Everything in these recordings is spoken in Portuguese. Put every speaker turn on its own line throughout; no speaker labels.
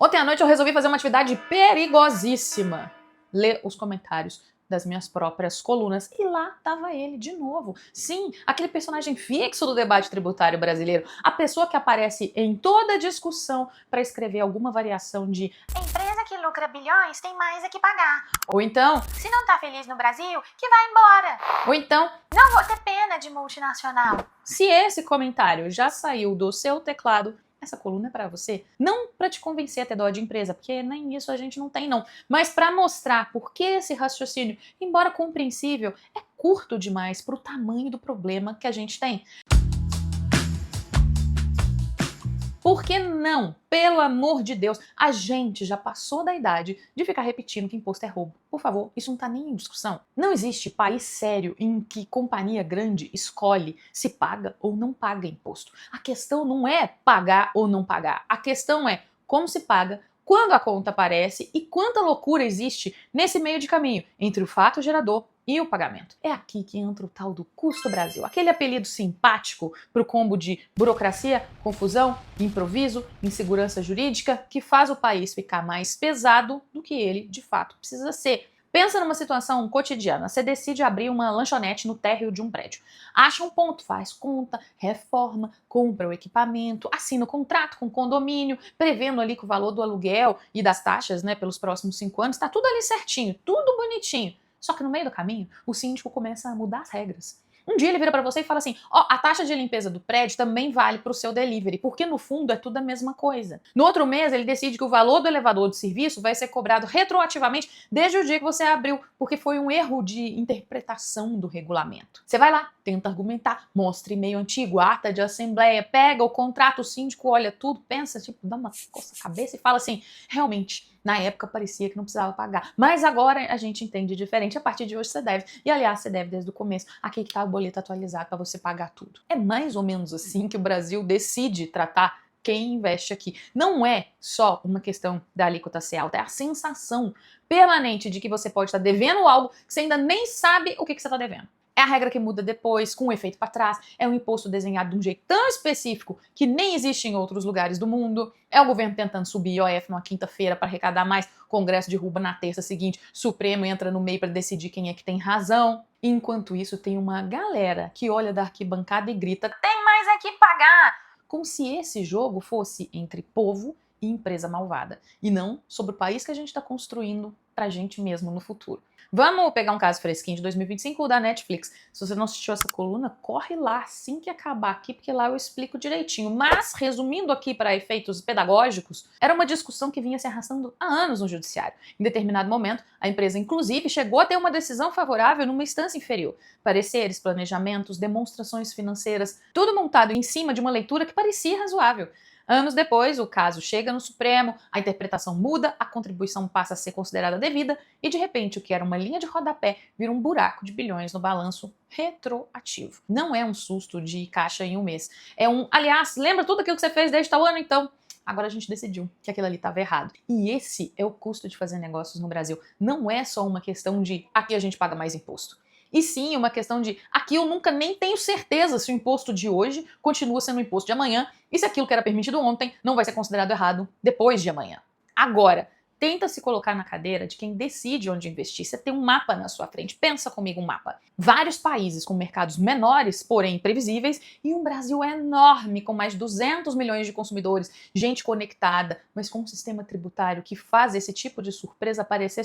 Ontem à noite eu resolvi fazer uma atividade perigosíssima. Ler os comentários das minhas próprias colunas. E lá estava ele de novo. Sim, aquele personagem fixo do debate tributário brasileiro. A pessoa que aparece em toda discussão para escrever alguma variação de
empresa que lucra bilhões tem mais a que pagar.
ou então,
Se não tá feliz no Brasil, que vai embora.
ou então,
Não vou ter pena de multinacional.
se esse comentário já saiu do seu teclado, essa coluna é para você. Não para te convencer a ter dó de empresa, porque nem isso a gente não tem, não. Mas para mostrar por que esse raciocínio, embora compreensível, é curto demais para o tamanho do problema que a gente tem. Por que não? Pelo amor de Deus, a gente já passou da idade de ficar repetindo que imposto é roubo. Por favor, isso não tá nem em discussão. Não existe país sério em que companhia grande escolhe se paga ou não paga imposto. A questão não é pagar ou não pagar. A questão é como se paga, quando a conta aparece e quanta loucura existe nesse meio de caminho entre o fato gerador e o pagamento. É aqui que entra o tal do custo Brasil, aquele apelido simpático para o combo de burocracia, confusão, improviso, insegurança jurídica que faz o país ficar mais pesado do que ele de fato precisa ser. Pensa numa situação cotidiana, você decide abrir uma lanchonete no térreo de um prédio. Acha um ponto, faz conta, reforma, compra o equipamento, assina o contrato com o condomínio, prevendo ali que o valor do aluguel e das taxas, pelos próximos 5 anos, tá tudo ali certinho, tudo bonitinho. Só que no meio do caminho, o síndico começa a mudar as regras. Um dia ele vira para você e fala assim, a taxa de limpeza do prédio também vale para o seu delivery, porque no fundo é tudo a mesma coisa. No outro mês ele decide que o valor do elevador de serviço vai ser cobrado retroativamente desde o dia que você abriu, porque foi um erro de interpretação do regulamento. Você vai lá, tenta argumentar, mostra e-mail antigo, ata de assembleia, pega o contrato, o síndico olha tudo, pensa, dá uma coça na cabeça e fala assim, realmente, na época parecia que não precisava pagar, mas agora a gente entende diferente, a partir de hoje você deve, e aliás você deve desde o começo, aqui que tá o boleto atualizado para você pagar tudo. É mais ou menos assim que o Brasil decide tratar quem investe aqui. Não é só uma questão da alíquota ser alta, é a sensação permanente de que você pode estar devendo algo que você ainda nem sabe o que você está devendo. É a regra que muda depois, com um efeito para trás. É um imposto desenhado de um jeito tão específico que nem existe em outros lugares do mundo. É o governo tentando subir IOF numa quinta-feira para arrecadar mais. Congresso derruba na terça seguinte. Supremo entra no meio para decidir quem é que tem razão. Enquanto isso, tem uma galera que olha da arquibancada e grita:
Tem mais a que pagar.
Como se esse jogo fosse entre povo e empresa malvada. E não sobre o país que a gente está construindo pra gente mesmo no futuro. Vamos pegar um caso fresquinho de 2025 da Netflix. Se você não assistiu essa coluna, corre lá assim que acabar aqui, porque lá eu explico direitinho. Mas, resumindo aqui para efeitos pedagógicos, era uma discussão que vinha se arrastando há anos no judiciário. Em determinado momento, a empresa, inclusive, chegou a ter uma decisão favorável numa instância inferior. Pareceres, planejamentos, demonstrações financeiras, tudo montado em cima de uma leitura que parecia razoável. Anos depois, o caso chega no Supremo, a interpretação muda, a contribuição passa a ser considerada devida e, de repente, o que era uma linha de rodapé vira um buraco de bilhões no balanço retroativo. Não é um susto de caixa em um mês. É aliás, lembra tudo aquilo que você fez desde tal ano, então? Agora a gente decidiu que aquilo ali estava errado. E esse é o custo de fazer negócios no Brasil. Não é só uma questão de aqui a gente paga mais imposto. E sim, uma questão de aqui eu nunca nem tenho certeza se o imposto de hoje continua sendo o imposto de amanhã e se aquilo que era permitido ontem não vai ser considerado errado depois de amanhã. Agora, tenta se colocar na cadeira de quem decide onde investir. Você tem um mapa na sua frente. Pensa comigo um mapa. Vários países com mercados menores, porém previsíveis, e um Brasil enorme, com mais de 200 milhões de consumidores, gente conectada, mas com um sistema tributário que faz esse tipo de surpresa aparecer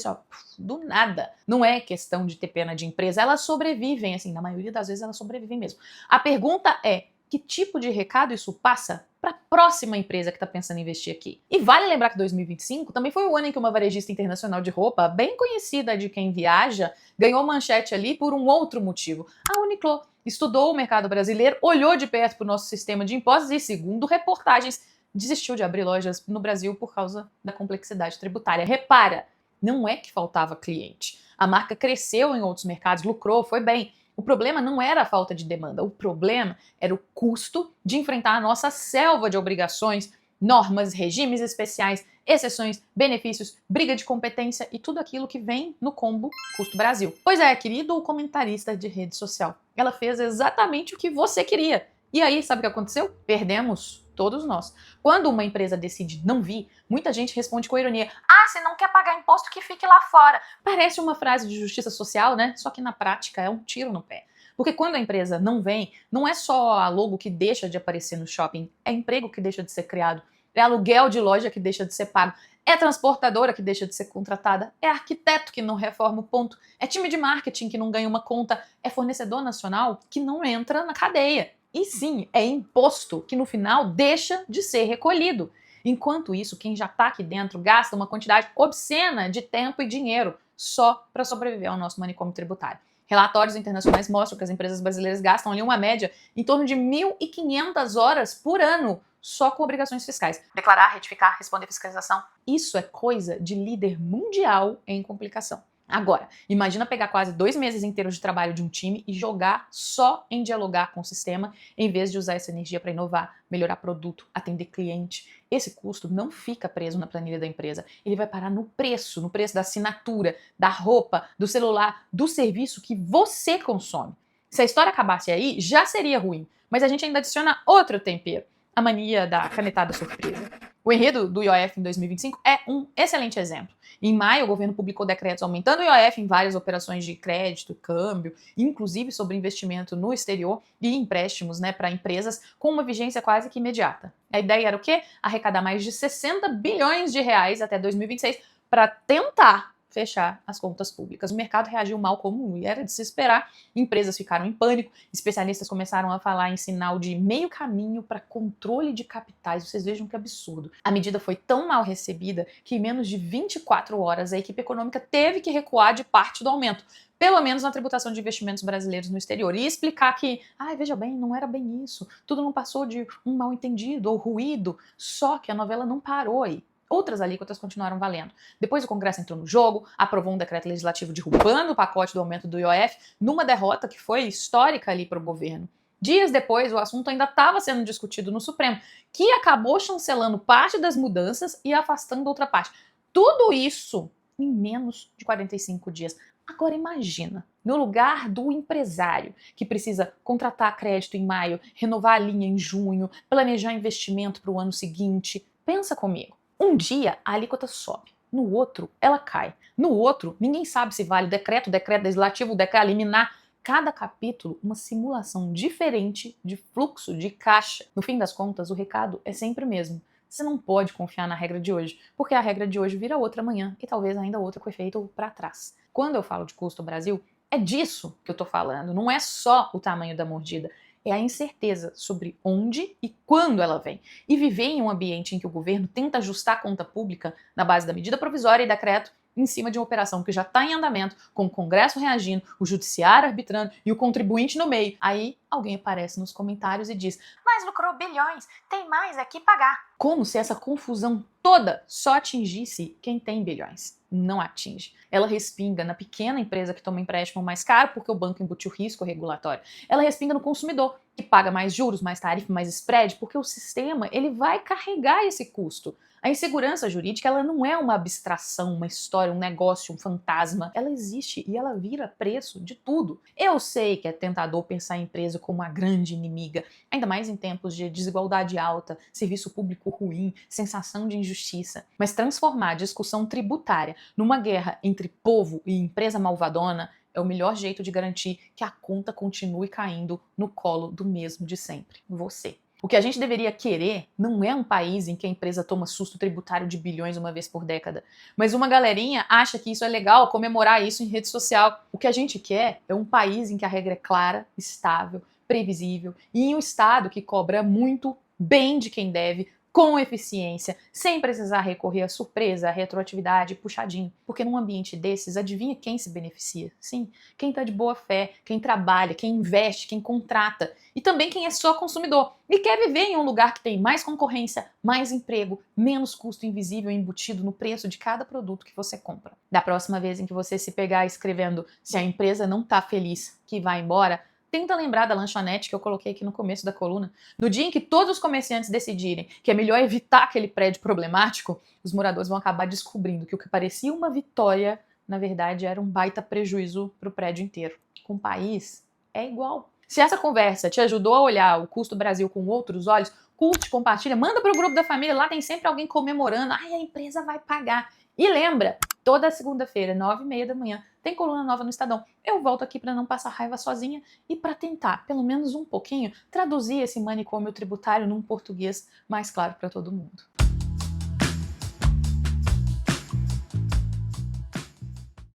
do nada. Não é questão de ter pena de empresa, elas sobrevivem, assim, na maioria das vezes elas sobrevivem mesmo. A pergunta é, que tipo de recado isso passa para a próxima empresa que está pensando em investir aqui? E vale lembrar que 2025 também foi o ano em que uma varejista internacional de roupa, bem conhecida de quem viaja, ganhou manchete ali por um outro motivo. A Uniqlo estudou o mercado brasileiro, olhou de perto para o nosso sistema de impostos e, segundo reportagens, desistiu de abrir lojas no Brasil por causa da complexidade tributária. Repara, não é que faltava cliente. A marca cresceu em outros mercados, lucrou, foi bem. O problema não era a falta de demanda, o problema era o custo de enfrentar a nossa selva de obrigações, normas, regimes especiais, exceções, benefícios, briga de competência e tudo aquilo que vem no combo Custo Brasil. Pois é, querido comentarista de rede social, ela fez exatamente o que você queria. E aí, sabe o que aconteceu? Perdemos todos nós. Quando uma empresa decide não vir, muita gente responde com ironia:
Ah, se não quer pagar imposto, que fique lá fora.
parece uma frase de justiça social, né? Só que na prática é um tiro no pé. Porque quando a empresa não vem, não é só a logo que deixa de aparecer no shopping, é emprego que deixa de ser criado, é aluguel de loja que deixa de ser pago, é transportadora que deixa de ser contratada, é arquiteto que não reforma o ponto, é time de marketing que não ganha uma conta, é fornecedor nacional que não entra na cadeia. E sim, é imposto que no final deixa de ser recolhido. Enquanto isso, quem já está aqui dentro gasta uma quantidade obscena de tempo e dinheiro só para sobreviver ao nosso manicômio tributário. Relatórios internacionais mostram que as empresas brasileiras gastam ali uma média em torno de 1.500 horas por ano só com obrigações fiscais.
Declarar, retificar, responder fiscalização.
Isso é coisa de líder mundial em complicação. Agora, imagina pegar quase 2 meses inteiros de trabalho de um time e jogar só em dialogar com o sistema, em vez de usar essa energia para inovar, melhorar produto, atender cliente. Esse custo não fica preso na planilha da empresa, ele vai parar no preço da assinatura, da roupa, do celular, do serviço que você consome. Se a história acabasse aí, já seria ruim, mas a gente ainda adiciona outro tempero, a mania da canetada surpresa. O enredo do IOF em 2025 é um excelente exemplo. Em maio, o governo publicou decretos aumentando o IOF em várias operações de crédito, câmbio, inclusive sobre investimento no exterior e empréstimos, para empresas com uma vigência quase que imediata. A ideia era o quê? Arrecadar mais de 60 bilhões de reais até 2026 para tentar fechar as contas públicas. O mercado reagiu mal como era de se esperar, empresas ficaram em pânico, especialistas começaram a falar em sinal de meio caminho para controle de capitais. Vocês vejam que absurdo. A medida foi tão mal recebida que em menos de 24 horas a equipe econômica teve que recuar de parte do aumento, pelo menos na tributação de investimentos brasileiros no exterior, e explicar que, veja bem, não era bem isso, tudo não passou de um mal-entendido ou ruído, só que a novela não parou aí. Outras alíquotas continuaram valendo. Depois o Congresso entrou no jogo, aprovou um decreto legislativo derrubando o pacote do aumento do IOF, numa derrota que foi histórica ali para o governo. Dias depois, o assunto ainda estava sendo discutido no Supremo, que acabou chancelando parte das mudanças e afastando outra parte. Tudo isso em menos de 45 dias. Agora imagina, no lugar do empresário que precisa contratar crédito em maio, renovar a linha em junho, planejar investimento para o ano seguinte, pensa comigo. Um dia a alíquota sobe, no outro ela cai, no outro ninguém sabe se vale decreto legislativo, decreto liminar. Cada capítulo uma simulação diferente de fluxo de caixa. No fim das contas, o recado é sempre o mesmo. Você não pode confiar na regra de hoje, porque a regra de hoje vira outra amanhã e talvez ainda outra com efeito para trás. Quando eu falo de custo Brasil, é disso que eu tô falando, não é só o tamanho da mordida. É a incerteza sobre onde e quando ela vem. E viver em um ambiente em que o governo tenta ajustar a conta pública na base da medida provisória e decreto em cima de uma operação que já está em andamento, com o Congresso reagindo, o Judiciário arbitrando e o contribuinte no meio. Aí alguém aparece nos comentários e diz:
Mas lucrou bilhões, tem mais aqui pagar.
Como se essa confusão toda só atingisse quem tem bilhões. Não atinge. Ela respinga na pequena empresa que toma empréstimo mais caro porque o banco embutiu risco regulatório. Ela respinga no consumidor, que paga mais juros, mais tarifa, mais spread, porque o sistema ele vai carregar esse custo. A insegurança jurídica ela não é uma abstração, uma história, um negócio, um fantasma. Ela existe e ela vira preço de tudo. Eu sei que é tentador pensar em empresa como uma grande inimiga, ainda mais em tempos de desigualdade alta, serviço público ruim, sensação de injustiça. Mas transformar a discussão tributária numa guerra entre povo e empresa malvadona é o melhor jeito de garantir que a conta continue caindo no colo do mesmo de sempre, você. O que a gente deveria querer não é um país em que a empresa toma susto tributário de bilhões uma vez por década, mas uma galerinha acha que isso é legal, comemorar isso em rede social. O que a gente quer é um país em que a regra é clara, estável, previsível e em um Estado que cobra muito bem de quem deve, com eficiência, sem precisar recorrer à surpresa, à retroatividade, puxadinho. Porque num ambiente desses, adivinha quem se beneficia? Sim, quem está de boa fé, quem trabalha, quem investe, quem contrata. E também quem é só consumidor e quer viver em um lugar que tem mais concorrência, mais emprego, menos custo invisível embutido no preço de cada produto que você compra. Da próxima vez em que você se pegar escrevendo se a empresa não está feliz que vai embora, tenta lembrar da lanchonete que eu coloquei aqui no começo da coluna. No dia em que todos os comerciantes decidirem que é melhor evitar aquele prédio problemático, os moradores vão acabar descobrindo que o que parecia uma vitória, na verdade, era um baita prejuízo para o prédio inteiro. Com o país, é igual. Se essa conversa te ajudou a olhar o custo do Brasil com outros olhos, curte, compartilha, manda para o grupo da família, lá tem sempre alguém comemorando. Ai, a empresa vai pagar. E lembra, toda segunda-feira, 9h30 da manhã, tem coluna nova no Estadão. Eu volto aqui para não passar raiva sozinha e para tentar, pelo menos um pouquinho, traduzir esse manicômio tributário num português mais claro para todo mundo.